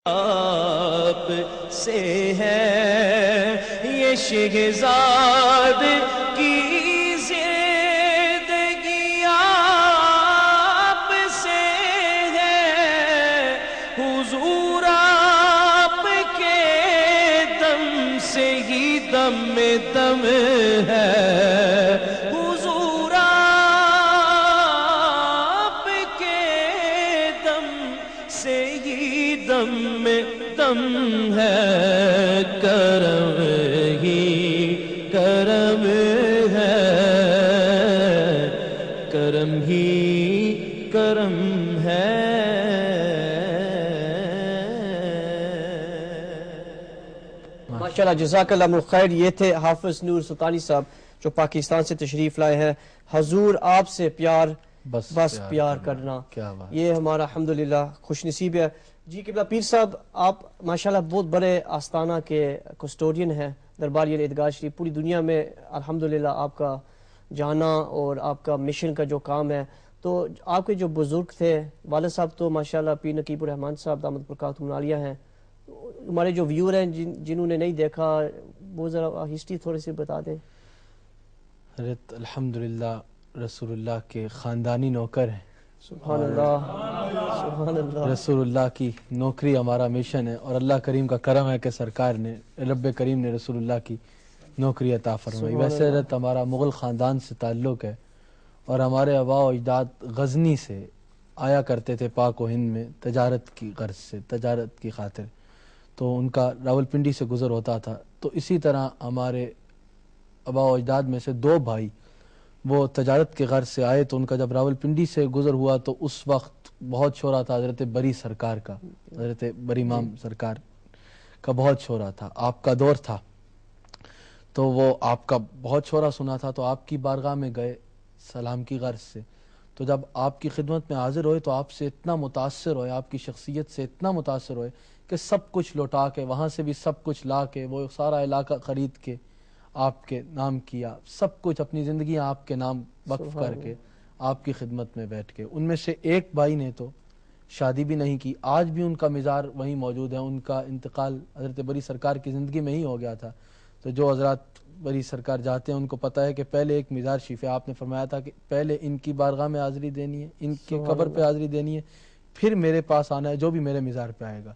آپ سے ہے یہ شہزاد کی زندگی آپ سے ہے حضور آپ کے دم سے ہی دم میں دم ہے حضور آپ کے دم سے ہی دم میں دم ہے کرم ہی کرم ہے کرم ہی کرم ہے ماشاءاللہ جزاک اللہ خیر. یہ تھے حافظ نور سلطانی صاحب جو پاکستان سے تشریف لائے ہیں. حضور آپ سے پیار بس پیار کرنا, یہ ہمارا الحمدللہ خوش نصیب ہے. جی قبلہ پیر صاحب, آپ ماشاءاللہ بہت بڑے آستانہ کے کسٹوڈین ہیں درباریہ عیدگاہ شریف. پوری دنیا میں الحمدللہ آپ کا جانا اور آپ کا مشن کا جو کام ہے, تو آپ کے جو بزرگ تھے والد صاحب تو ماشاءاللہ پیر نقیب الرحمن صاحب دامت برکاتہم العالیہ ہیں. ہمارے جو ویور ہیں جنہوں نے نہیں دیکھا وہ ذرا ہسٹری تھوڑی سی بتا دیں. حضرت الحمدللہ رسول اللہ کے خاندانی نوکر ہیں. سبحان اللہ سبحان اللہ. رسول اللہ کی نوکری ہمارا مشن ہے, اور اللہ کریم کا کرم ہے کہ سرکار نے رب کریم نے رسول اللہ کی نوکری عطا فرمائی. ویسے حضرت ہمارا مغل خاندان سے تعلق ہے, اور ہمارے آباء و اجداد غزنی سے آیا کرتے تھے پاک و ہند میں تجارت کی غرض سے, تجارت کی خاطر. تو ان کا راولپنڈی سے گزر ہوتا تھا. تو اسی طرح ہمارے آباء و اجداد میں سے 2 بھائی وہ تجارت کے غرض سے آئے. تو ان کا جب راولپنڈی سے گزر ہوا تو اس وقت بہت شورا تھا حضرت بری سرکار کا, حضرت بری امام سرکار کا بہت شورا تھا, آپ کا دور تھا. تو وہ آپ کا بہت شورا سنا تھا, تو آپ کی بارگاہ میں گئے سلام کی غرض سے. تو جب آپ کی خدمت میں حاضر ہوئے تو آپ سے اتنا متاثر ہوئے, آپ کی شخصیت سے اتنا متاثر ہوئے کہ سب کچھ لوٹا کے, وہاں سے بھی سب کچھ لا کے, وہ سارا علاقہ خرید کے آپ کے نام کیا, سب کچھ اپنی زندگی آپ کے نام وقف کر کے آپ کی خدمت میں بیٹھ کے. ان میں سے ایک بھائی نے تو شادی بھی نہیں کی, آج بھی ان کا مزار وہیں موجود ہے. ان کا انتقال حضرت بری سرکار کی زندگی میں ہی ہو گیا تھا. تو جو حضرات بری سرکار جاتے ہیں ان کو پتہ ہے کہ پہلے ایک مزار شریف ہے. آپ نے فرمایا تھا کہ پہلے ان کی بارگاہ میں حاضری دینی ہے, ان کی قبر پہ حاضری دینی ہے, پھر میرے پاس آنا ہے جو بھی میرے مزار پہ آئے گا,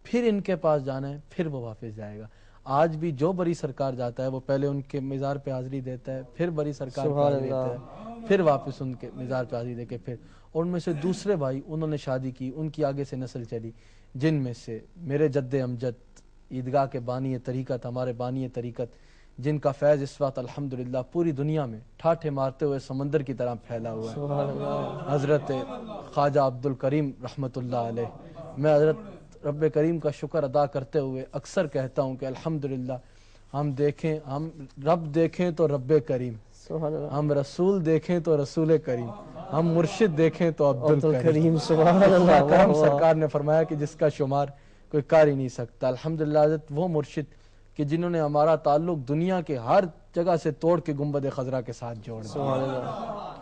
پھر ان کے پاس جانا ہے, پھر وہ واپس جائے گا. آج بھی جو بری سرکار جاتا ہے وہ پہلے ان کے مزار پہ حاضری دیتا ہے, پھر بری سرکار پہ حاضری دیتا ہے, پھر واپس ان کے مزار پہ حاضری دے کے پھر. اور ان میں سے دوسرے بھائی انہوں نے شادی کی, ان کی آگے سے نسل چلی, جن میں سے میرے جد امجد عیدگاہ کے بانی طریقت, ہمارے بانی طریقت, جن کا فیض اس وقت الحمدللہ پوری دنیا میں ٹھاٹھے مارتے ہوئے سمندر کی طرح پھیلا ہوا ہے, حضرت خواجہ عبدالکریم رحمۃ اللہ علیہ. میں حضرت رب کریم کا شکر ادا کرتے ہوئے اکثر کہتا ہوں کہ الحمدللہ ہم دیکھیں, ہم رب دیکھیں تو رب کریم, ہم رسول دیکھیں تو رسول کریم, ہم مرشد دیکھیں تو عبدالکریم. سبحان اللہ. کرم سرکار نے فرمایا کہ جس کا شمار کوئی کر ہی نہیں سکتا. الحمدللہ حضرت وہ مرشد کہ جنہوں نے ہمارا تعلق دنیا کے ہر جگہ سے توڑ کے گنبد خضرا کے ساتھ جوڑ دیا.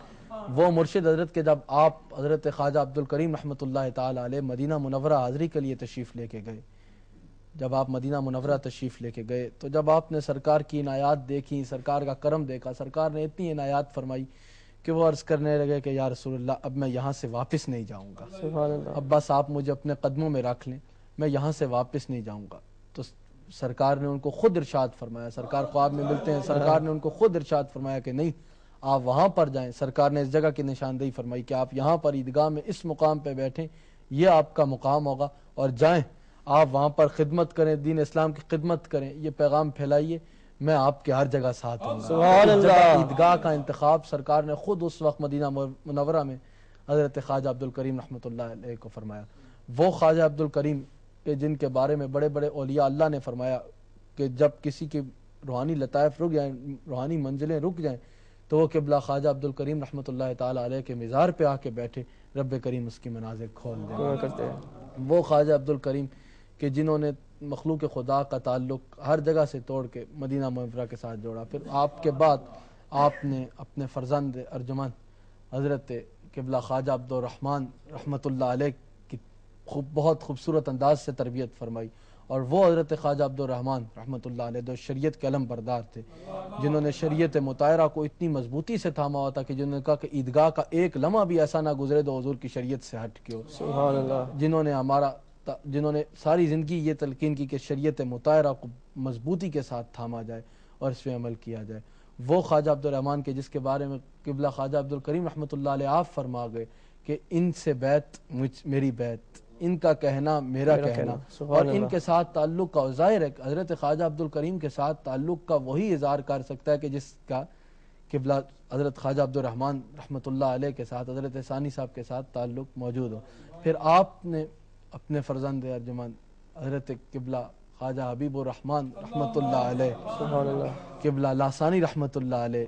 وہ مرشد حضرت کے جب آپ حضرت خواجہ عبدالکریم رحمۃ اللہ تعالی علیہ مدینہ منورہ حاضری کے لیے تشریف لے کے گئے, جب آپ مدینہ منورہ تشریف لے کے گئے تو جب آپ نے سرکار کی عنایات دیکھی, سرکار کا کرم دیکھا, سرکار نے اتنی عنایات فرمائی کہ وہ عرض کرنے لگے کہ یا رسول اللہ اب میں یہاں سے واپس نہیں جاؤں گا, اب بس آپ مجھے اپنے قدموں میں رکھ لیں, میں یہاں سے واپس نہیں جاؤں گا. تو سرکار نے ان کو خود ارشاد فرمایا, سرکار خواب میں ملتے ہیں, سرکار نے ان کو خود ارشاد فرمایا کہ نہیں آپ وہاں پر جائیں. سرکار نے اس جگہ کی نشاندہی فرمائی کہ آپ یہاں پر عیدگاہ میں اس مقام پہ بیٹھیں, یہ آپ کا مقام ہوگا, اور جائیں آپ وہاں پر خدمت کریں, دین اسلام کی خدمت کریں, یہ پیغام پھیلائیے, میں آپ کے ہر جگہ ساتھ ہوں گا. اس جگہ عیدگاہ کا انتخاب سرکار نے خود اس وقت مدینہ منورہ میں حضرت خواجہ عبدالکریم رحمۃ اللہ علیہ کو فرمایا. وہ خواجہ عبدالکریم کہ جن کے بارے میں بڑے بڑے اولیاء اللہ نے فرمایا کہ جب کسی کی روحانی لطائف رک جائیں, روحانی منزلیں رک جائیں, تو وہ قبلہ خواجہ عبدالکریم رحمۃ اللہ تعالی علیہ کے مزار پہ آ کے بیٹھے, رب کریم اس کی منازل کھول دے. وہ خواجہ عبدالکریم کہ جنہوں نے مخلوق خدا کا تعلق ہر جگہ سے توڑ کے مدینہ منورہ کے ساتھ جوڑا. پھر آپ کے بعد آپ نے اپنے فرزند ارجمند حضرت قبلہ خواجہ عبدالرحمن رحمۃ اللہ علیہ کی بہت خوبصورت انداز سے تربیت فرمائی. اور وہ حضرت خواجہ عبدالرحمن رحمۃ اللہ علیہ جو شریعت کے علم بردار تھے، جنہوں نے شریعت مطہرہ کو اتنی مضبوطی سے تھاما ہوا تھا کہ جنہوں نے کہا کہ عیدگاہ کا ایک لمحہ بھی ایسا نہ گزرے تو حضور کی شریعت سے ہٹ کے ہو. سبحان اللہ. جنہوں نے ساری زندگی یہ تلقین کی کہ شریعت مطہرہ کو مضبوطی کے ساتھ تھاما جائے اور اس پہ عمل کیا جائے. وہ خواجہ عبدالرحمن کے جس کے بارے میں قبلہ خواجہ عبدالکریم رحمۃ اللہ علیہ آپ فرما گئے کہ ان سے بیعت میری بیعت، ان کا کہنا میرا کہنا، اور ان کے ساتھ تعلق کا ظاہر ہے حضرت خواجہ عبدالکریم کے ساتھ تعلق کا وہی اظہار کر سکتا ہے کہ جس کا قبلہ حضرت خواجہ عبدالرحمن رحمۃ اللہ علیہ کے ساتھ، حضرت ثانی صاحب کے ساتھ تعلق موجود ہو. پھر آپ نے اپنے فرزند ارجمند حضرت قبلہ خواجہ حبیب الرحمن رحمۃ اللہ علیہ، قبلہ لاسانی رحمۃ اللہ علیہ،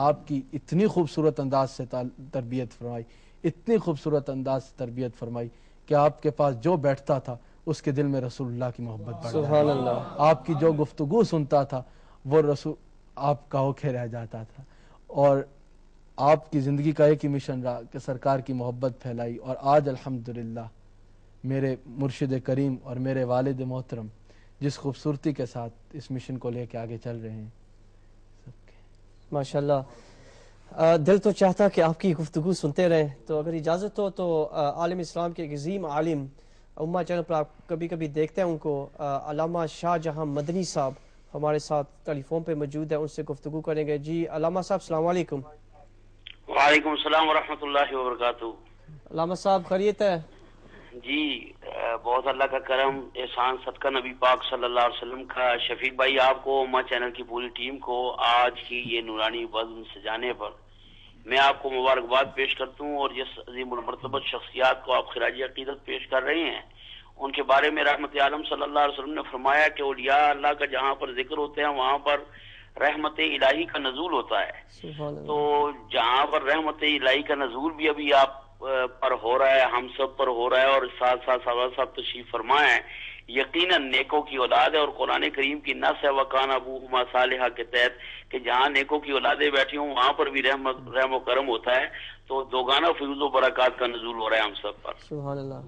آپ کی اتنی خوبصورت انداز سے تربیت فرمائی، اتنی خوبصورت انداز سے تربیت فرمائی کہ آپ کے پاس جو بیٹھتا تھا اس کے دل میں رسول اللہ کی محبت بڑھ سبحان اللہ. آپ کی جو گفتگو سنتا تھا وہ رسول آپ کا ہو کے رہ جاتا تھا. اور آپ کی زندگی کا ایک ہی مشن رہا کہ سرکار کی محبت پھیلائی. اور آج الحمدللہ میرے مرشد کریم اور میرے والد محترم جس خوبصورتی کے ساتھ اس مشن کو لے کے آگے چل رہے ہیں، ماشاءاللہ. دل تو چاہتا کہ آپ کی گفتگو سنتے رہیں، تو اگر اجازت ہو تو عالم اسلام کے عظیم عالم امہ چینل پر آپ کبھی کبھی دیکھتے ہیں ان کو، علامہ شاہ جہاں مدنی صاحب ہمارے ساتھ ٹیلی فون پہ موجود ہیں، ان سے گفتگو کریں گے. جی علامہ صاحب السلام علیکم. وعلیکم السلام ورحمۃ اللہ وبرکاتہ. علامہ صاحب خیریت ہے؟ جی بہت اللہ کا کرم احسان صدقہ نبی پاک صلی اللہ علیہ وسلم کا. شفیق بھائی آپ کو، امہ چینل کی پوری ٹیم کو آج کی یہ نورانی بزم سجانے پر میں آپ کو مبارکباد پیش کرتا ہوں. اور جس عظیم المرتبہ شخصیات کو آپ خراج عقیدت پیش کر رہے ہیں ان کے بارے میں رحمت عالم صلی اللہ علیہ وسلم نے فرمایا کہ اولیاء اللہ کا جہاں پر ذکر ہوتے ہیں وہاں پر رحمت الہی کا نزول ہوتا ہے. تو جہاں پر رحمت الہی کا نزول بھی ابھی آپ پر ہو رہا ہے، ہم سب پر ہو رہا ہے، اور ساتھ ساتھ صاحب تشریف فرمائے ہیں. یقیناً نیکوں کی اولاد ہے، اور قرآن کریم کی نص ہے وکان ابوہما صالحہ کے تحت کہ جہاں نیکوں کی اولادیں بیٹھی ہوں وہاں پر بھی رحم و کرم ہوتا ہے. تو دوگانہ فیوز و برکات کا نزول ہو رہا ہے ہم سب پر. سبحان اللہ.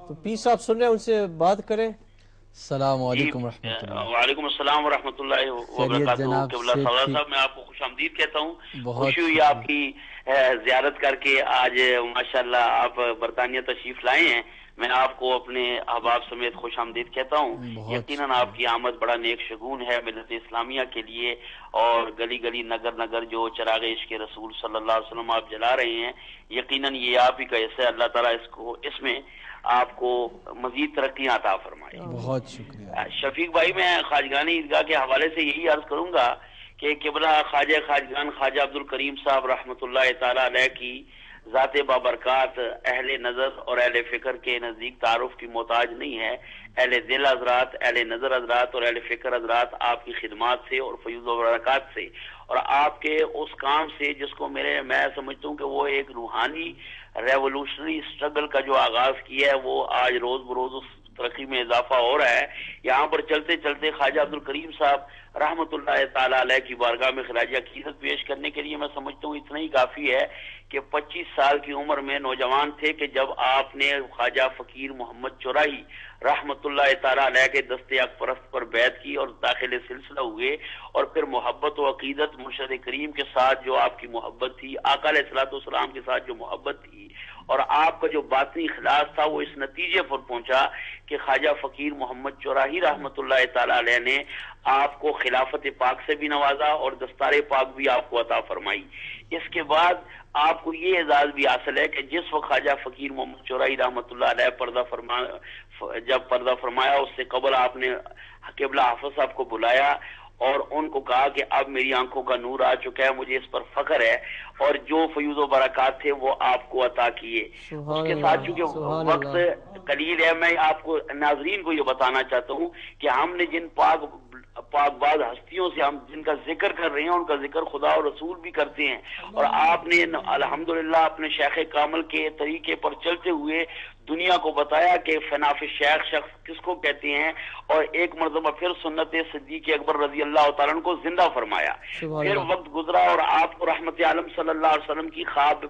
تو پیر صاحب سن رہے ہیں، ان سے بات کریں. السلام علیکم ورحمۃ اللہ. وعلیکم السلام ورحمۃ اللہ وبرکاتہ. قبلہ صاحب میں آپ کو خوش آمدید کہتا ہوں. خوشی ہوئی آپ کی زیارت کر کے. آج ماشاءاللہ آپ برطانیہ تشریف لائے ہیں. میں آپ کو اپنے احباب سمیت خوش آمدید کہتا ہوں. یقیناً آپ کی آمد بڑا نیک شگون ہے ملت اسلامیہ کے لیے، اور گلی گلی نگر نگر جو چراغ عشق رسول صلی اللہ علیہ وسلم آپ جلا رہے ہیں، یقیناً یہ آپ ہی کا حصہ ہے. اللہ تعالیٰ اس میں آپ کو مزید ترقیاں عطا فرمائے. بہت شکریہ. شفیق بھائی میں خواجگان عیدگاہ کے حوالے سے یہی عرض کروں گا کہ قبلہ خواجہ خواجگان خواجہ عبدالکریم صاحب رحمۃ اللہ تعالی علیہ کی ذات بابرکات اہل نظر اور اہل فکر کے نزدیک تعارف کی محتاج نہیں ہے. اہل دل حضرات، اہل نظر حضرات اور اہل فکر حضرات آپ کی خدمات سے اور فیوز و برکات سے اور آپ کے اس کام سے جس کو میں سمجھتا ہوں کہ وہ ایک روحانی ریولوشنری اسٹرگل کا جو آغاز کیا ہے وہ آج روز بروز اس ترقی میں اضافہ ہو رہا ہے. یہاں پر چلتے چلتے خواجہ عبدالکریم صاحب رحمۃ اللہ تعالی علیہ کی بارگاہ میں خراج عقیدت پیش کرنے کے لیے میں سمجھتا ہوں اتنا ہی کافی ہے کہ 25 سال کی عمر میں نوجوان تھے کہ جب آپ نے خواجہ فقیر محمد چوراہی رحمۃ اللہ تعالی علیہ کے دستے حق پرست پر بیعت کی اور داخل سلسلہ ہوئے. اور پھر محبت و عقیدت مرشد کریم کے ساتھ جو آپ کی محبت تھی، آقا علیہ الصلوۃ والسلام کے ساتھ جو محبت تھی اور آپ کا جو باطنی اخلاص تھا، وہ اس نتیجے پر پہنچا کہ خواجہ فقیر محمد چوراہی رحمۃ اللہ تعالی علیہ نے آپ کو خلافت پاک سے بھی نوازا اور دستار پاک بھی آپ کو عطا فرمائی. اس کے بعد آپ کو یہ اعزاز بھی حاصل ہے کہ جس وقت خواجہ فقیر محمد چوراہی رحمۃ اللہ علیہ جب پردہ فرمایا، اس سے قبل آپ نے قبلہ حافظ صاحب کو بلایا اور ان کو کہا کہ اب میری آنکھوں کا نور آ چکا ہے، مجھے اس پر فخر ہے، اور جو فیوز و برکات تھے وہ آپ کو عطا کیے. اس کے ساتھ چونکہ وقت قلیل ہے، میں آپ کو ناظرین کو یہ بتانا چاہتا ہوں کہ ہم نے جن پاک باز ہستیوں سے ہم جن کا ذکر کر رہے ہیں ان کا ذکر خدا اور رسول بھی کرتے ہیں، اور آپ نے الحمدللہ اپنے شیخ کامل کے طریقے پر چلتے ہوئے دنیا کو بتایا کہ فناف شیخ شخص کس کو کہتے ہیں، اور ایک مرتبہ پھر سنت صدیق اکبر رضی اللہ تعالیٰ عنہ کو زندہ فرمایا. پھر وقت گزرا اور آپ کو رحمت عالم صلی اللہ علیہ وسلم کی خواب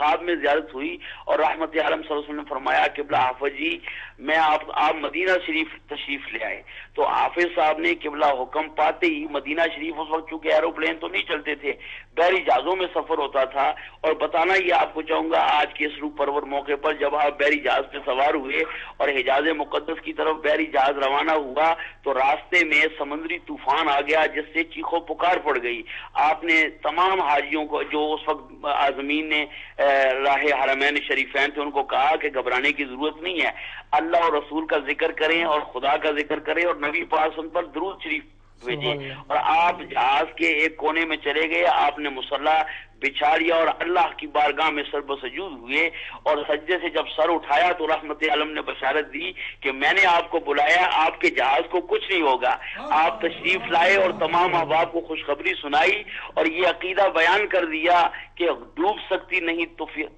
خواب میں زیارت ہوئی اور رحمت عالم صلی اللہ علیہ وسلم نے فرمایا قبلہ حافظ جی میں آپ مدینہ شریف تشریف لے آئے. تو حافظ صاحب نے قبلہ حکم پاتے ہی مدینہ شریف، اس وقت چونکہ ایروپلین تو نہیں چلتے تھے، بحری جہازوں میں سفر ہوتا تھا. اور بتانا یہ آپ کو چاہوں گا آج کے اس روح پرور موقع پر جب آپ بحری جہاز پہ سوار ہوئے اور حجاز مقدس کی طرف بحری جہاز روانہ ہوا تو راستے میں سمندری طوفان آ گیا جس سے چیخو پکار پڑ گئی. آپ نے تمام حاجیوں کو جو اس وقت عازمین نے راہ حرمین شریفین تھے ان کو کہا کہ گھبرانے کی ضرورت نہیں ہے، اللہ اور رسول کا ذکر کریں اور خدا کا ذکر کریں اور نبی پاک پر درود شریف بھیجے. اور آپ جہاز کے ایک کونے میں چلے گئے، آپ نے مصلی بچھا لیا اور اللہ کی بارگاہ میں سر بسجود ہوئے اور سجدے سے جب سر اٹھایا تو رحمت عالم نے بشارت دی کہ میں نے آپ کو بلایا، آپ کے جہاز کو کچھ نہیں ہوگا. آپ تشریف لائے اور تمام احباب کو خوشخبری سنائی اور یہ عقیدہ بیان کر دیا کہ ڈوب سکتی نہیں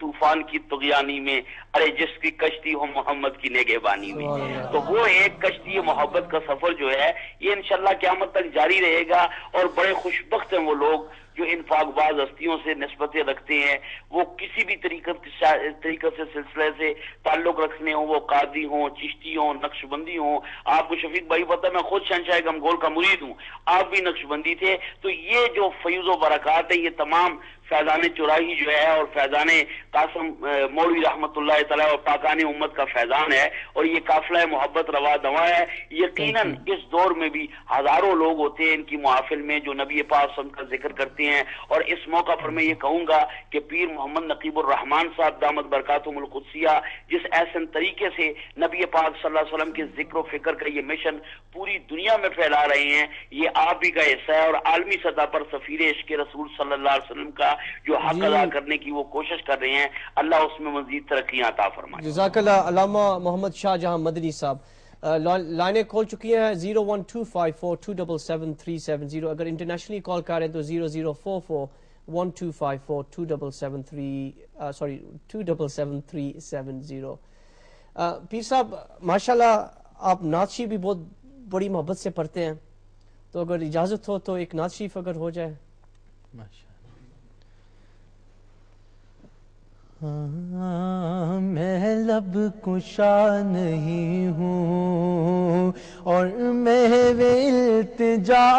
طوفان کی طغیانی میں، ارے جس کی کشتی ہو محمد کی نگہبانی میں. تو وہ ایک کشتی محبت کا سفر جو ہے یہ انشاءاللہ قیامت تک جاری رہے گا. اور بڑے خوشبخت ہیں وہ لوگ جو انفاق باز ہستیوں سے نسبتیں رکھتے ہیں، وہ کسی بھی طریقے سے سلسلے سے تعلق رکھنے ہوں، وہ قاضی ہوں، چشتی ہوں، نقش بندی ہوں. آپ کو شفیق بھائی پتہ میں خود شہنشاہ گمگول کا مرید ہوں، آپ بھی نقش بندی تھے. تو یہ جو فیض و برکات ہے یہ تمام فیضان چوراہی جو ہے اور فیضان قاسم مولوی رحمت اللہ تعالیٰ اور پاکان امت کا فیضان ہے اور یہ قافلہ محبت روا دوا ہے. یقیناً اس دور میں بھی ہزاروں لوگ ہوتے ہیں ان کی محافل میں جو نبی پاک صلی اللہ علیہ وسلم کا ذکر کرتے ہیں. اور اس موقع پر میں یہ کہوں گا کہ پیر محمد نقیب الرحمان صاحب دامت برکاتہم القدسیہ جس احسن طریقے سے نبی پاک صلی اللہ علیہ وسلم کے ذکر و فکر کا یہ مشن پوری دنیا میں پھیلا رہے ہیں، یہ آپ بھی کا حصہ ہے. اور عالمی سطح پر سفیر عشق رسول صلی اللہ علیہ وسلم کا جو حق ادا کرنے کی وہ کوشش کر رہے ہیں، اللہ اس میں مزید ترقیاں عطا فرمائے. جزاک اللہ. علامہ محمد شاہ جہاں مدنی صاحب لائنیں کھول چکی ہیں 01254277370. اگر انٹرنیشنلی کال کر رہے ہیں تو 0044125427770. پیر صاحب ماشاءاللہ آپ نعت شریف بھی بہت بڑی محبت سے پڑھتے ہیں، تو اگر اجازت ہو تو ایک نعت شریف اگر ہو جائے. میں لب کشا نہیں ہوں اور میں التجا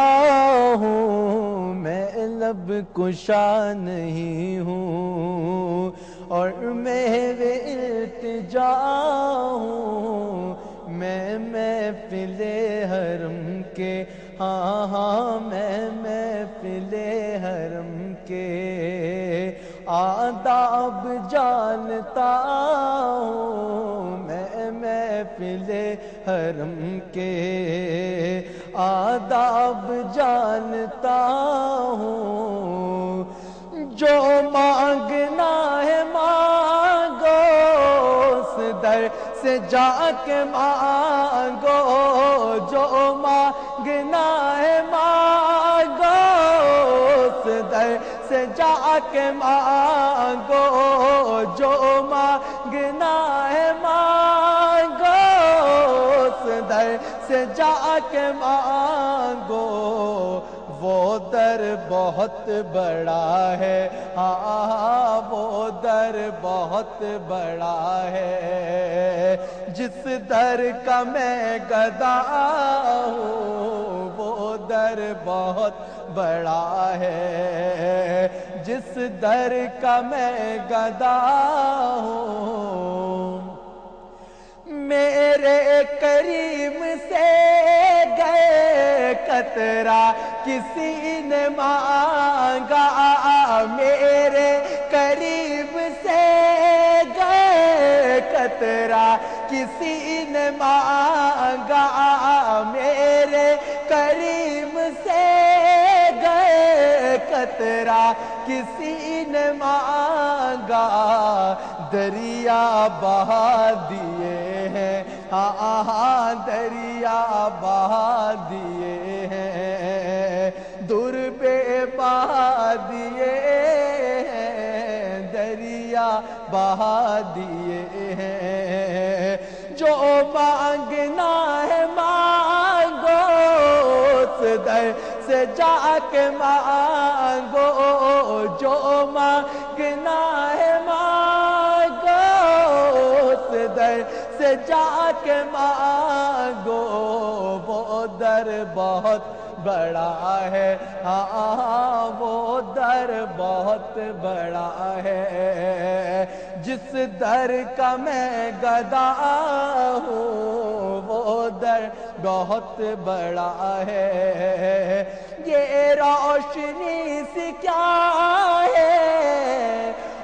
ہوں، میں لب کشا نہیں ہوں اور میں التجا ہوں. میں محفل حرم کے ہاں میں محفل حرم کے آداب جانتا ہوں. میں محفل حرم کے آداب جانتا ہوں. جو مانگنا ہے مانگو اس در سے جا کے مانگو، جو مانگنا ہے مانگو اس در سے جا کے مانگو، جو مانگنا ہے مانگو اس در سے جا کے مانگو. وہ در بہت بڑا ہے، ہاں وہ در بہت بڑا ہے. جس در کا میں گدا ہوں وہ در بہت بڑا ہے. جس در کا میں گدا ہوں. میرے کریم سے گئے قطرہ کسی نے مانگا، میرے کریم سے گئے قطرہ کسی نے مانگا، میرے کریم سے گئے قطرہ کسی نے مانگا. دریا بہا دیے ہیں، ہاں دریا بہا دیے ہیں، در بے بہا دیے ہیں، دریا بہا دیے ہیں. جو مانگنا ہے مانگو اس در سے جا کے مانگو، جو مانگنا ہے مانگو جا کے مانگو وہ در بہت بڑا ہے، ہاں وہ در بہت بڑا ہے، جس در کا میں گدا ہوں وہ در بہت بڑا ہے، یہ روشنی سی کیا ہے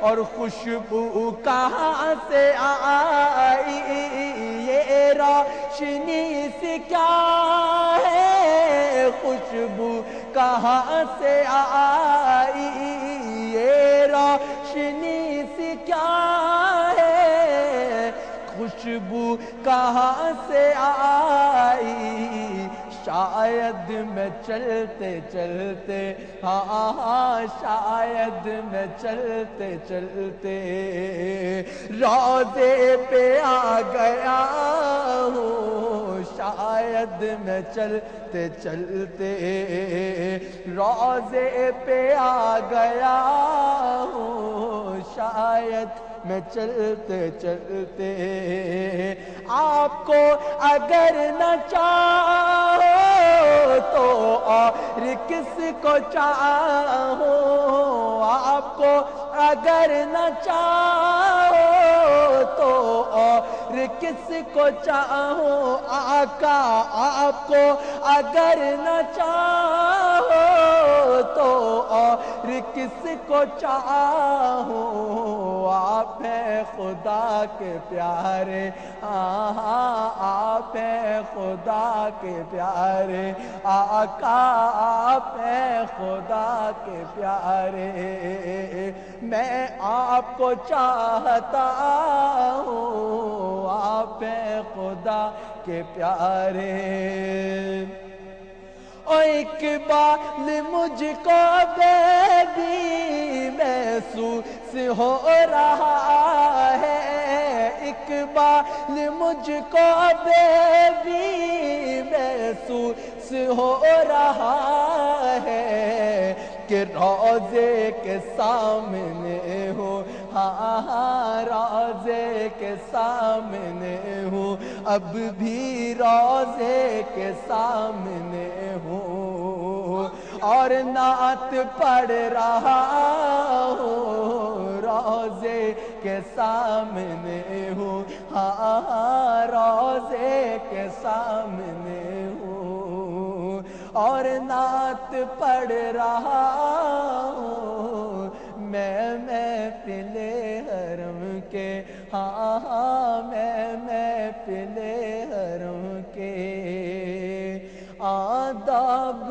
اور خوشبو کہاں سے آئی، یہ روشنی سی کیا ہے خوشبو کہاں سے آئی، یہ روشنی سی کیا ہے خوشبو کہاں سے آئی، شاید میں چلتے چلتے ہاں شاید میں چلتے چلتے روضے پہ آ گیا ہوں، شاید میں چلتے چلتے روضے پہ آ گیا ہوں، شاید میں چلتے چلتے آپ کو اگر نہ چاہو تو اور کس کو چاہو، آپ کو اگر نہ چاہو تو اور کس کو چاہو، آقا آپ کو اگر نہ چاہو تو اور کس کو چاہو، آپ ہیں خدا کے پیارے، ہاں آپ ہیں خدا کے پیارے، آقا آپ ہیں خدا کے پیارے، میں آپ کو چاہتا ہوں، آپ ہیں خدا کے پیارے، اقبال مجھ کو بے بھی محسوس ہو رہا ہے، اقبال مجھ کو بے بھی محسوس ہو رہا ہے کہ روضے کے سامنے ہوں، ہاں روضے کے سامنے ہوں، اب بھی روضے کے سامنے ہوں اور نعت پڑھ رہا ہوں، روضے کے سامنے ہوں، ہاں روضے کے سامنے ہوں اور نعت پڑھ رہا ہوں، میں محفل حرم کے، ہاں میں محفل حرم کے آداب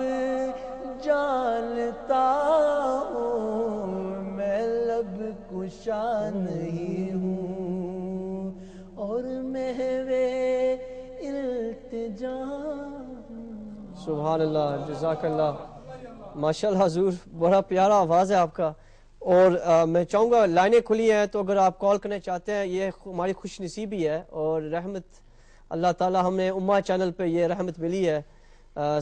جانتا ہوں، میں لب کشا نہیں ہوں اور محوے التجا۔ سبحان اللہ، جزاک اللہ، ماشاءاللہ حضور، بڑا پیارا آواز ہے آپ کا، اور میں چاہوں گا لائنیں کھلی ہیں تو اگر آپ کال کرنا چاہتے ہیں، یہ ہماری خوش نصیبی ہے اور رحمت اللہ تعالی ہم نے امہ چینل پہ یہ رحمت ملی ہے،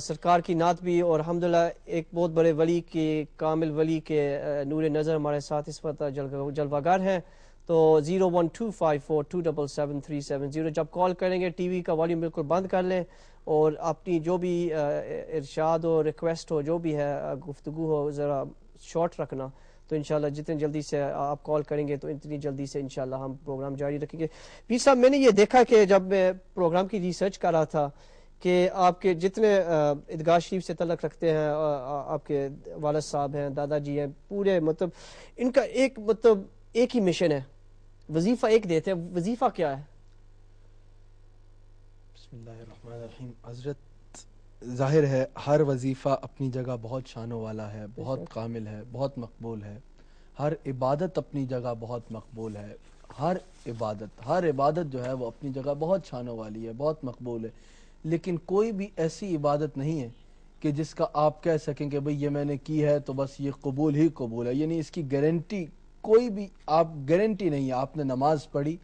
سرکار کی نعت بھی، اور الحمدللہ ایک بہت بڑے ولی کی، کامل ولی کے نور نظر ہمارے ساتھ اس وقت جلوہ گر ہیں، تو 01254277370 جب کال کریں گے ٹی وی کا والیوم بالکل بند کر لیں اور اپنی جو بھی ارشاد ہو، ریکویسٹ ہو، جو بھی ہے گفتگو ہو، ذرا شارٹ رکھنا، تو انشاءاللہ جتنی جلدی سے آپ کال کریں گے تو اتنی جلدی سے انشاءاللہ ہم پروگرام جاری رکھیں گے۔ پیر صاحب، میں نے یہ دیکھا کہ جب میں پروگرام کی ریسرچ کر رہا تھا کہ آپ کے جتنے عیدگاہ شریف سے تعلق رکھتے ہیں، آپ کے والد صاحب ہیں، دادا جی ہیں، پورے مطلب ان کا ایک ہی مشن ہے، وظیفہ ایک دیتے ہیں، وظیفہ کیا ہے؟ بسم اللہ الرحمن الرحیم۔ حضرت، ظاہر ہے ہر وظیفہ اپنی جگہ بہت شانوں والا ہے، بہت کامل ہے، بہت مقبول ہے، ہر عبادت اپنی جگہ بہت مقبول ہے، ہر عبادت جو ہے وہ اپنی جگہ بہت شانوں والی ہے، بہت مقبول ہے، لیکن کوئی بھی ایسی عبادت نہیں ہے کہ جس کا آپ کہہ سکیں کہ بھئی یہ میں نے کی ہے تو بس یہ قبول ہی قبول ہے، یعنی اس کی گارنٹی کوئی بھی آپ گارنٹی نہیں ہے۔ آپ نے نماز پڑھی،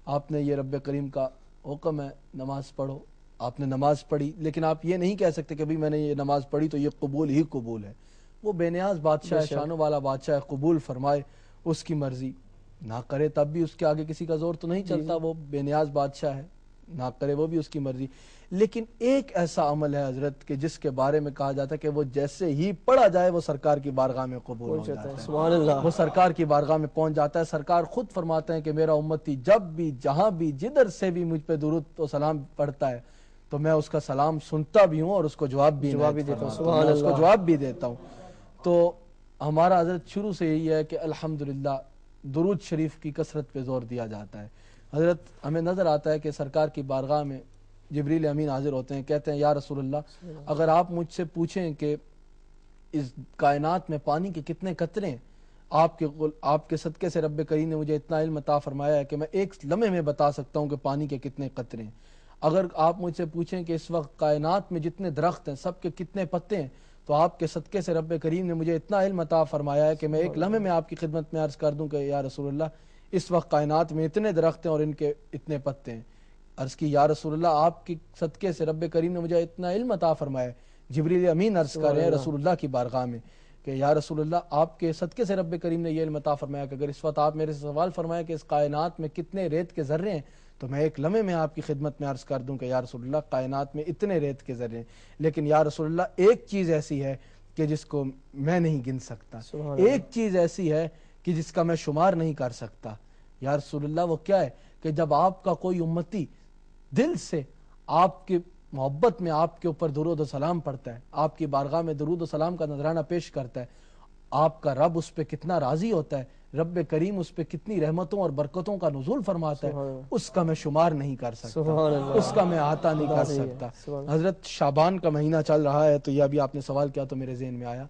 آپ نے یہ رب کریم کا حکم ہے نماز پڑھو، آپ نے نماز پڑھی، لیکن آپ یہ نہیں کہہ سکتے کہ بھئی میں نے یہ نماز پڑھی تو یہ قبول ہی قبول ہے۔ وہ بے نیاز بادشاہ ہے، شانوں والا بادشاہ ہے، قبول فرمائے، اس کی مرضی۔ نہ کرے تب بھی اس کے آگے کسی کا زور تو نہیں چلتا, وہ بے نیاز بادشاہ ہے, نہ کرے وہ بھی اس کی مرضی. لیکن ایک ایسا عمل ہے حضرت کہ جس کے بارے میں کہا جاتا ہے کہ وہ جیسے ہی پڑھا جائے وہ سرکار کی بارگاہ میں قبول ہو جاتا ہے. سبحان اللہ. وہ سرکار کی بارگاہ میں پہنچ جاتا ہے. سرکار خود فرماتے ہیں کہ میرا امتی جب بھی جہاں بھی جدھر سے بھی مجھ پہ درود و سلام پڑھتا ہے تو میں اس کا سلام سنتا بھی ہوں اور اس کو جواب بھی دیتا ہوں, میں اس کو جواب بھی دیتا ہوں. تو ہمارا حضرت شروع سے یہی ہے کہ الحمدللہ درود شریف کی کثرت پہ زور دیا جاتا ہے. حضرت ہمیں نظر آتا ہے کہ سرکار کی بارگاہ میں جبریل امین حاضر ہوتے ہیں, کہتے ہیں یا رسول اللہ اگر آپ مجھ سے پوچھیں کہ اس کائنات میں پانی کے کتنے قطرے ہیں, آپ کے صدقے سے رب کریم نے مجھے اتنا علم عطا فرمایا ہے کہ میں ایک لمحے میں بتا سکتا ہوں کہ پانی کے کتنے قطرے ہیں. اگر آپ مجھ سے پوچھیں کہ اس وقت کائنات میں جتنے درخت ہیں سب کے کتنے پتے ہیں, تو آپ کے صدقے سے رب کریم نے مجھے اتنا علم عطا فرمایا ہے کہ میں ایک لمحے میں آپ کی خدمت میں عرض کر دوں کہ یا رسول اللہ اس وقت کائنات میں اتنے درخت ہیں اور ان کے اتنے پتے ہیں. عرض کی یا رسول اللہ آپ کی صدقے سے رب کریم نے مجھے اتنا علم عطا فرمایا ہے. جبریل امین عرض کر رہے ہیں رسول اللہ کی بارگاہ میں کہ یا رسول اللہ آپ کے صدقے سے رب کریم نے یہ علم عطا فرمایا کہ اگر اس وقت آپ میرے سے سوال فرمائے کہ اس کائنات میں کتنے ریت کے ذرے ہیں تو میں ایک لمحے میں آپ کی خدمت میں عرض کر دوں کہ یا رسول اللہ کائنات میں اتنے ریت کے ذرے ہیں. لیکن یا رسول اللہ ایک چیز ایسی ہے کہ جس کو میں نہیں گن سکتا, ایک چیز ایسی ہے کہ جس کا میں شمار نہیں کر سکتا. یا رسول اللہ وہ کیا ہے کہ جب آپ کا کوئی امتی دل سے آپ کی محبت میں آپ کے اوپر درود و سلام پڑھتا ہے, آپ کی بارگاہ میں درود و سلام کا نذرانہ پیش کرتا ہے, آپ کا رب اس پہ کتنا راضی ہوتا ہے, رب کریم اس پہ کتنی رحمتوں اور برکتوں کا نزول فرماتا ہے, اس کا میں شمار نہیں کر سکتا, اس کا میں احاطہ نہیں کر سکتا. حضرت شعبان کا مہینہ چل رہا ہے, تو یہ ابھی آپ نے سوال کیا تو میرے ذہن میں آیا,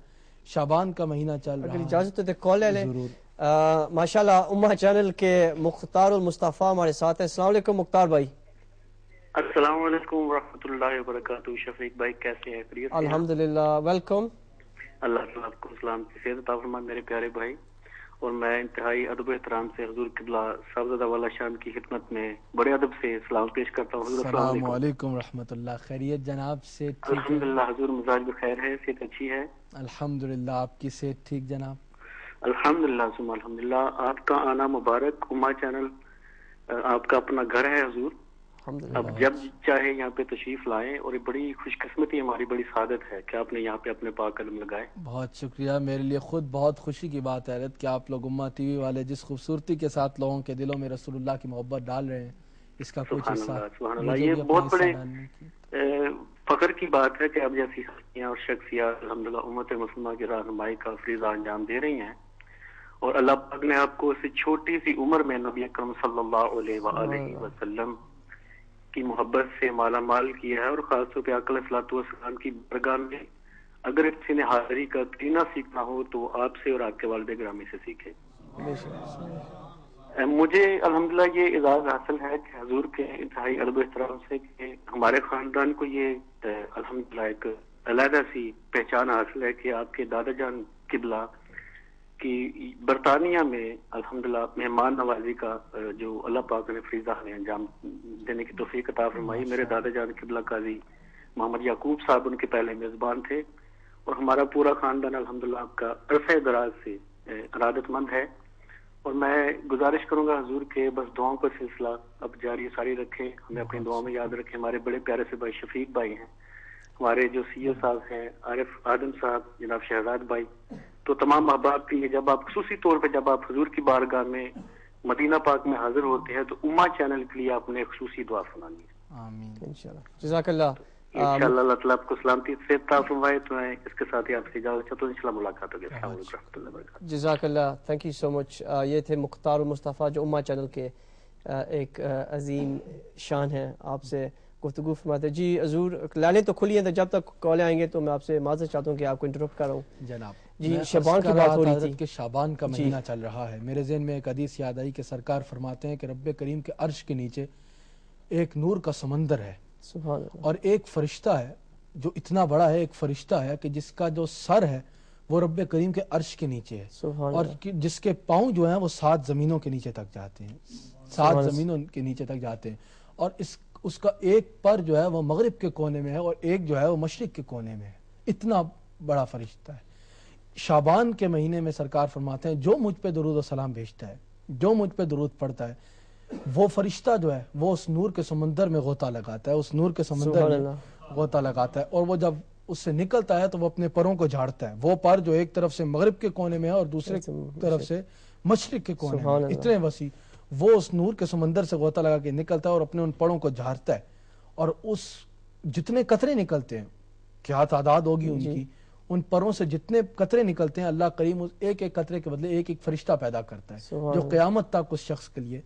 شعبان کا مہینہ چل رہا ہے. اگر اجازت ہے کال لے لیں. ضرور. ماشاءاللہ امہ چینل کے مختار المصطفیٰ ہمارے ساتھ ہیں. السلام علیکم مختار بھائی. السلام علیکم ورحمۃ اللہ وبرکاتہ. شفیق بھائی کیسے ہیں؟ خیریت سے؟ الحمدللہ, ویلکم. اللہ تعالیٰ آپ کو اسلام کی صحت عطا فرمائے میرے پیارے بھائی. اور میں انتہائی ادب و احترام سے حضور قبلہ صاحبزادہ والا شان کی خدمت میں بڑے ادب سے سلام پیش کرتا ہوں. السلام علیکم رحمۃ اللہ. خیریت جناب سے؟ الحمدللہ حضور مزاج بخیر ہے, صحت اچھی ہے الحمدللہ. آپ کی صحت ٹھیک جناب؟ الحمدللہ ثم الحمدللہ. آپ کا آنا مبارک. امہ چینل آپ کا اپنا گھر ہے حضور. اب جب چاہے یہاں پہ تشریف لائیں, اور یہ بڑی خوش قسمتی ہماری بڑی سعادت ہے کہ آپ نے یہاں پہ اپنے پاک قدم لگائے. بہت شکریہ. میرے لیے خود بہت خوشی کی بات ہے کہ آپ لوگ امہ ٹی وی والے جس خوبصورتی کے ساتھ لوگوں کے دلوں میں رسول اللہ کی محبت ڈال رہے ہیں, اس کا کچھ حصہ سبحان اللہ. یہ بہت بڑے فخر کی بات ہے کہ اب جیسی ہستیاں اور شخصیات الحمدللہ امت مسلمہ کی رہنمائی کا فریضہ انجام دے رہی ہیں, اور اللہ پاک نے آپ کو اس چھوٹی سی عمر میں نبی اکرم صلی اللہ علیہ وآلہ وسلم کی محبت سے مالا مال کیا ہے. اور خاص طور پہ آقا علیہ الصلوۃ والسلام کی بارگاہ میں اگر کسی نے حاضری کا طریقہ سیکھنا ہو تو آپ سے اور آپ کے والد گرامی سے سیکھے. مجھے الحمدللہ یہ اعزاز حاصل ہے کہ حضور کے انتہائی ادب و احترام سے کہ ہمارے خاندان کو یہ الحمدللہ ایک علیحدہ سی پہچان حاصل ہے کہ آپ کے دادا جان قبلہ کی برطانیہ میں الحمدللہ مہمان نوازی کا جو اللہ پاک نے فریضہ ہمیں انجام دینے کی توفیق عطا فرمائی. میرے دادا جان قبلہ قاضی محمد یعقوب صاحب ان کے پہلے میزبان تھے, اور ہمارا پورا خاندان الحمدللہ آپ کا عرصہ دراز سے ارادت مند ہے. اور میں گزارش کروں گا حضور کے بس دعاؤں کا سلسلہ اب جاری ساری رکھیں, ہمیں اپنی دعاؤں میں یاد رکھیں. ہمارے بڑے پیارے سے بھائی شفیق بھائی ہیں, ہمارے جو سی او صاحب ہیں عارف آدم صاحب, جناب شہزاد بھائی, تو تمام احباب کے لیے جب آپ خصوصی طور پہ جب آپ حضور کی بارگاہ میں مدینہ پاک میں حاضر ہوتے ہیں تو امہ چینل کے لیے آپ نے خصوصی دعا سنانی ہے. آمین انشاءاللہ. جزاک اللہ. انشاءاللہ اللہ تعالیٰ آپ کو سلامتی سے عطا فرمائے. تو میں اس کے ساتھ ہی آپ سے اجازت چاہتا ہوں, انشاءاللہ ملاقات ہوگی. السلام علیکم ورحمۃ اللہ وبرکاتہ. جزاک اللہ, تھینک یو سو مچ. یہ تھے مختار المصطفیٰ جو امہ چینل کے ایک عظیم شان ہیں, آپ سے گفتگو فرماتے. جی حضور لائنیں تو کھلی ہیں, تو جب تک کالیں آئیں گے تو میں آپ سے معذرت چاہتا ہوں کہ آپ کو انٹرپٹ کر رہا ہوں. جناب جی شعبان کی بات ہو رہی تھی کہ شعبان کا مہینہ چل رہا ہے. میرے ذہن میں ایک حدیث یاد آئی کہ سرکار فرماتے ہیں کہ رب کریم کے عرش کے نیچے ایک نور کا سمندر ہے, سبحان اللہ, اور ایک فرشتہ ہے جو اتنا بڑا ہے, ایک فرشتہ ہے کہ جس کا جو سر ہے وہ رب کریم کے عرش کے نیچے ہے, سبحان اور اللہ, جس کے پاؤں جو ہیں وہ 7 زمینوں کے نیچے تک جاتے ہیں, 7 زمینوں کے نیچے تک جاتے ہیں. اور اس کا ایک پر جو ہے وہ مغرب کے کونے میں ہے اور ایک جو ہے وہ مشرق کے کونے میں ہے. اتنا بڑا فرشتہ ہے. شعبان کے مہینے میں سرکار فرماتے ہیں جو مجھ پہ درود و سلام بھیجتا ہے جو مجھ پہ درود پڑھتا ہے وہ فرشتہ جو ہے وہ اس نور کے سمندر میں غوطہ لگاتا ہے, اس نور کے سمندر میں غوطہ لگاتا ہے, اور وہ جب اس سے نکلتا ہے تو وہ اپنے پروں کو جھاڑتا ہے. وہ پر جو ایک طرف سے مغرب کے کونے میں ہے اور دوسرے طرف سے مشرق کے کونے میں, اتنے وسیع, وہ اس نور کے سمندر سے غوطہ لگا کے نکلتا ہے اور اپنے ان پروں کو جھاڑتا ہے. اور اس جتنے قطرے نکلتے ہیں, کیا تعداد ہوگی ان کی, ان پروں سے جتنے قطرے نکلتے ہیں اللہ کریم اس ایک ایک قطرے کے بدلے ایک ایک فرشتہ پیدا کرتا ہے جو قیامت تک اس شخص کے لیے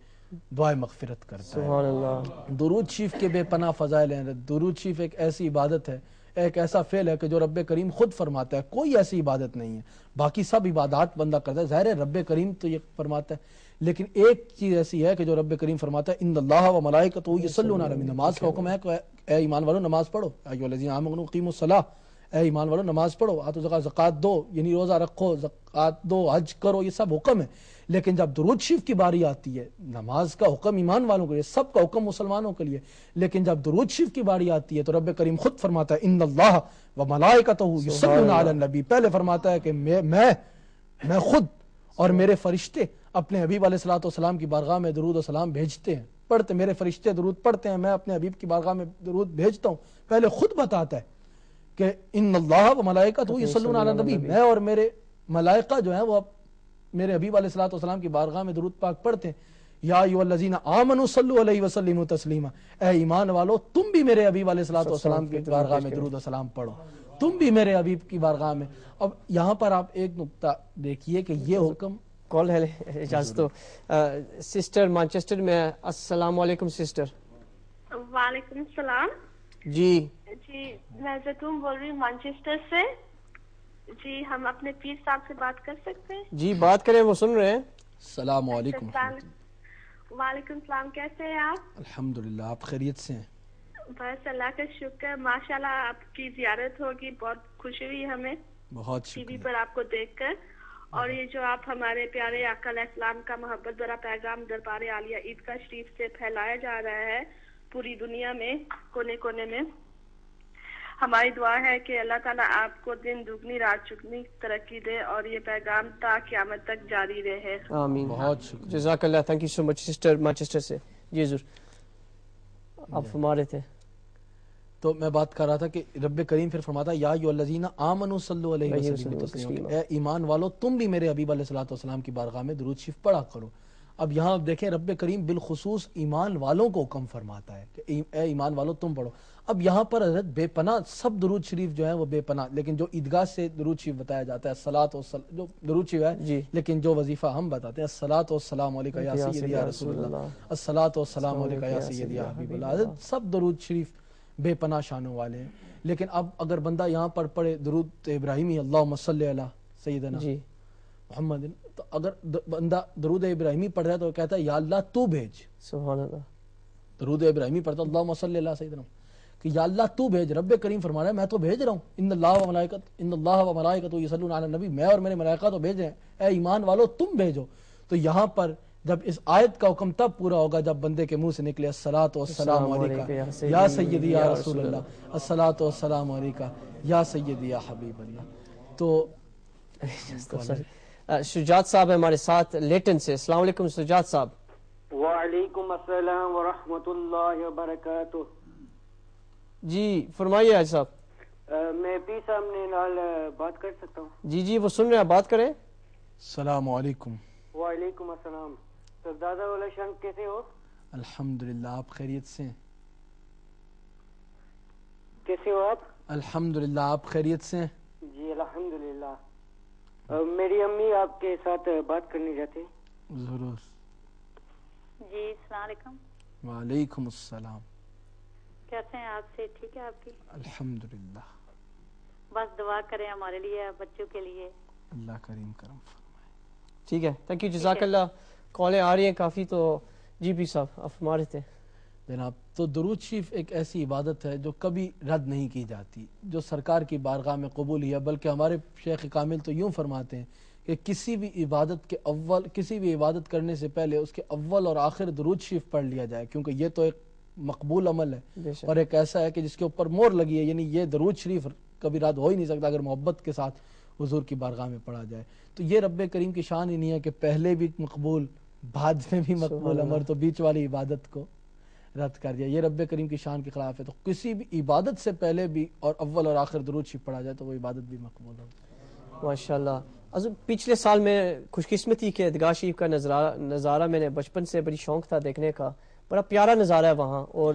دعائے مغفرت کرتا ہے. درود شریف کے بے پناہ فضائل ہیں. درود شریف ایک ایسی عبادت ہے, ایک ایسا فعل ہے کہ جو رب کریم خود فرماتا ہے, کوئی ایسی عبادت نہیں ہے. باقی سب عبادات بندہ کرتا ہے, ظاہر ہے رب کریم تو یہ فرماتا ہے, لیکن ایک چیز ایسی ہے کہ جو رب کریم فرماتا ہے ان اللہ و ملائکتہ یصلون علی النبی. نماز کا حکم ہے کہ اے ایمان والو نماز پڑھو, ایھا الذین آمنوا اقیموا الصلاۃ, اے ایمان والو نماز پڑھو, آتو زکات, زکات دو, یعنی روزہ رکھو, زکات دو, حج کرو, یہ سب حکم ہے. لیکن جب درود شریف کی باری آتی ہے, نماز کا حکم ایمان والوں کے لیے, سب کا حکم مسلمانوں کے لیے, لیکن جب درود شریف کی باری آتی ہے تو رب کریم خود فرماتا ہے ان اللہ و ملائکتہ یصلون علی النبی. پہلے فرماتا ہے کہ میں خود اور میرے فرشتے اپنے حبیب علیہ الصلوۃ والسلام کی بارگاہ میں درود و سلام بھیجتے ہیں, پڑھتے, میرے فرشتے درود پڑھتے ہیں, میں اپنے حبیب کی بارگاہ میں درود بھیجتا ہوں. پہلے خود بتاتا ہے کہ ان اللہ و ملائکتہ یصلون علی النبی, میں اور میرے ملائکہ جو ہیں وہ میرے حبیب علیہ الصلوۃ والسلام کی بارگاہ میں درود پاک پڑھتے ہیں. یا ایھا الذین آمنوا صلوا علیہ وسلموا تسلیما, اے ایمان والو تم بھی میرے حبیب علیہ الصلوۃ والسلام کی بارگاہ میں درود و سلام پڑھو, تم بھی میرے حبیب کی بارگاہ میں. اب یہاں پر آپ ایک نقطہ دیکھیے کہ یہ حکم کال ہے, اجازت دو سسٹر مانچسٹر میں. السلام علیکم سسٹر. وعلیکم السلام. جی میں زیتون بول رہی ہوں مانچسٹر سے. جی ہم اپنے پیر صاحب سے بات کر سکتے ہیں؟ جی بات کریں, وہ سن رہے ہیں. السلام علیکم. وعلیکم السلام, کیسے ہیں آپ؟ الحمدللہ, آپ خیریت سے ہیں؟ بس اللہ کا شکر, ماشاءاللہ آپ کی زیارت ہوگی, بہت خوشی ہوئی ہمیں بہت ٹی وی شکریہ. پر آپ کو دیکھ کر. اور یہ جو آپ ہمارے پیارے آقا علیہ السلام کا محبت بھرا پیغام دربار عالیہ عیدگاہ شریف سے پھیلایا جا رہا ہے پوری دنیا میں, کونے کونے میں, ہماری دعا ہے کہ اللہ تعالیٰ آپ کو دن دگنی رات چگنی ترقی دے اور یہ پیغام تا قیامت تک جاری رہے. آمین. بہت شکریہ, جزاک اللہ, thank you so much sister Manchester سے. جی ضرور آپ فرما رہے تھے. تو میں بات کر رہا تھا کہ رب کریم پھر فرماتا ہے یا ایھا الذین آمنوا صلوا علیہ وسلم تسلیما, اے ایمان والو تم بھی میرے حبیب علیہ الصلوۃ والسلام کی بارگاہ میں درود شریف پڑھا کرو. اب یہاں دیکھیں رب کریم بالخصوص ایمان والوں کو حکم فرماتا ہے کہ اے ایمان والو تم پڑھو. اب یہاں پر حضرت بے پناہ سب درود شریف جو ہیں وہ بے پناہ, لیکن جو عیدگاہ سے درود شریف بتایا جاتا ہے الصلاۃ والسلام, جو درود شریف ہے جی, لیکن جو وظیفہ ہم بتاتے ہیں الصلاۃ والسلام علیکہ یا سیدی یا رسول اللہ, الصلاۃ والسلام علیکہ یا سیدی یا حبیب اللہ. حضرت سب درود شریف بے پناہ شانوں والے ہیں. لیکن اب اگر بندہ یہاں پر پڑھے درود ابراہیمی اللہم صلی علی سیدنا محمد, تو اگر بندہ درود ابراہیمی پڑھ رہا ہے تو کہتا ہے یا اللہ تو بھیج. سبحان اللہ. درود ابراہیمی پڑھتا اللہم صلی علی سیدنا, کہ یا اللہ تو بھیج. رب کریم فرما رہا ہے میں تو بھیج رہا ہوں, ان اللہ و ملائکتہ یصلون علی النبی, میں اور میرے ملائکہ تو بھیج رہے ہیں, اے ایمان والو تم بھیجو. تو یہاں پر جب اس آیت کا حکم تب پورا ہوگا جب بندے کے منہ سے نکلے الصلاۃ والسلام علیکہ یا سیدی یا رسول اللہ, الصلاۃ والسلام علیکہ یا سیدی یا حبیب اللہ. تو شجاعت صاحب ہمارے ساتھ لیٹن سے. السلام علیکم شجاعت صاحب. وعلیکم السلام ورحمۃ اللہ وبرکاتہ. جی فرمائیے حاج صاحب. میں پیر صاحب نے نال بات کر سکتا ہوں؟ جی وہ سن رہے ہیں, بات کریں. السلام علیکم. وعلیکم السلام. سردادا والا شان کیسے ہو؟ الحمدللہ, آپ خیریت سے ہیں؟ کیسے ہو آپ؟ الحمدللہ, آپ خیریت سے ہیں؟ جی الحمدللہ. میری امی آپ کے ساتھ بات کرنی چاہتے ہیں. ضرور. جی السلام علیکم. وعلیکم السلام. کیسے ہیں آپ؟ سے ٹھیک ہے آپ کی؟ الحمدللہ. بس دعا کریں ہمارے لیے, بچوں کے لیے. اللہ کریم کرم فرمائے. ٹھیک ہے, تھینک یو, جزاک اللہ. کالیں آ رہی ہیں کافی, تو جی پی صاحب آپ فرما رہے تھے. جناب, تو درود شریف ایک ایسی عبادت ہے جو کبھی رد نہیں کی جاتی, جو سرکار کی بارگاہ میں قبول ہے. بلکہ ہمارے شیخ کامل تو یوں فرماتے ہیں کہ کسی بھی عبادت کرنے سے پہلے اس کے اول اور آخر درود شریف پڑھ لیا جائے, کیونکہ یہ تو ایک مقبول عمل ہے اور ایک ایسا ہے کہ جس کے اوپر مور لگی ہے, یعنی یہ درود شریف کبھی رد ہو ہی نہیں سکتا اگر محبت کے ساتھ حضور کی بارگاہ میں پڑھا جائے. تو یہ رب کریم کی شان ہی نہیں ہے کہ پہلے بھی مقبول بعد میں بھی مقبول عمر تو بیچ والی عبادت کو رد کر دیا. یہ رب کریم کی شان کے خلاف ہے. تو کسی بھی عبادت سے پہلے بھی اور اول اور آخر درود شریف پڑھا جائے تو وہ عبادت بھی مقبول ہوگی. ماشاءاللہ. پچھلے سال میں خوش قسمتی کے عیدگاہ شریف کا نظارہ میں نے بچپن سے بڑی شوق تھا دیکھنے کا. بڑا پیارا نظارہ ہے وہاں, اور